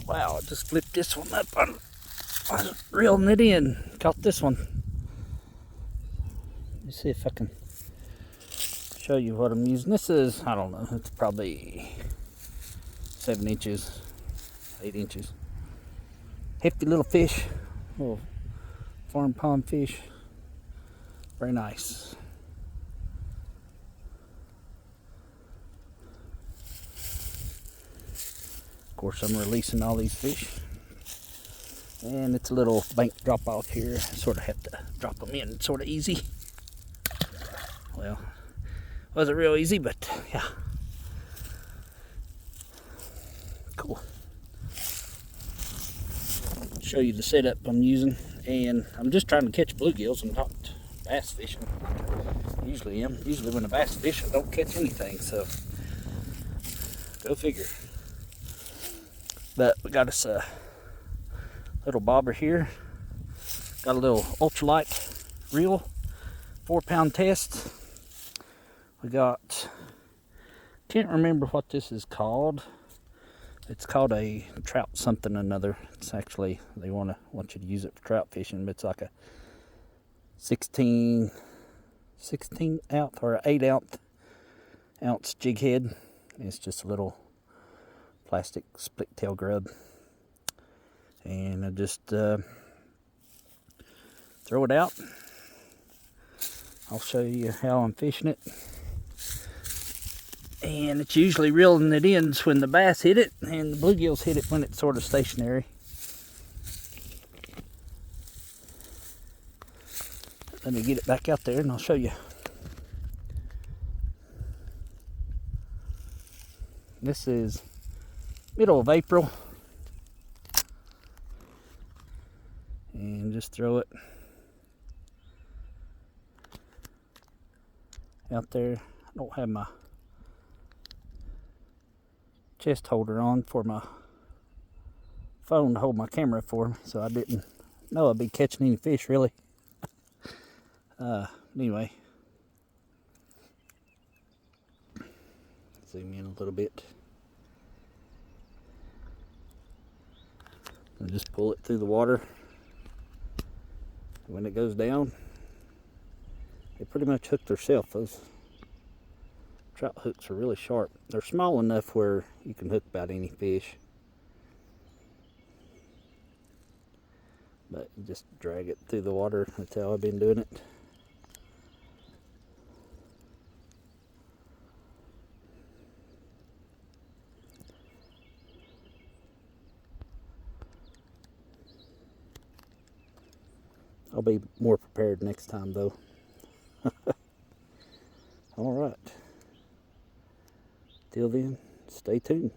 Wow, I just flipped this one up. I was reeling it in. Caught this one. Let me see if I can show you what I'm using. This is, I don't know, it's probably 7 inches, 8 inches. Hefty little fish, little farm pond fish. Very nice. Of course, I'm releasing all these fish. And it's a little bank drop off here. Sort of have to drop them in sort of easy. Well, wasn't real easy, but yeah. Cool. Show you the setup I'm using. And I'm just trying to catch bluegills. I'm not bass fishing. Usually when I bass fish, I don't catch anything, so go figure. But we got us a little bobber here. Got a little ultralight reel, 4-pound test. We got, can't remember what this is called. It's called a trout something or another. It's actually, they want you to use it for trout fishing, but it's like a 16 ounce or 8 ounce jig head. It's just a little plastic split tail grub. And I just throw it out. I'll show you how I'm fishing it. And it's usually reeling it in when the bass hit it, and the bluegills hit it when it's sort of stationary. Let me get it back out there and I'll show you. This is middle of April. And just throw it out there. I don't have my chest holder on for my phone to hold my camera for me, so I didn't know I'd be catching any fish really. Anyway, zoom in a little bit and just pull it through the water. When it goes down, they pretty much hook themselves. Those trout hooks are really sharp. They're small enough where you can hook about any fish. But you just drag it through the water. That's how I've been doing it. I'll be more prepared next time though. All right. Till then, stay tuned.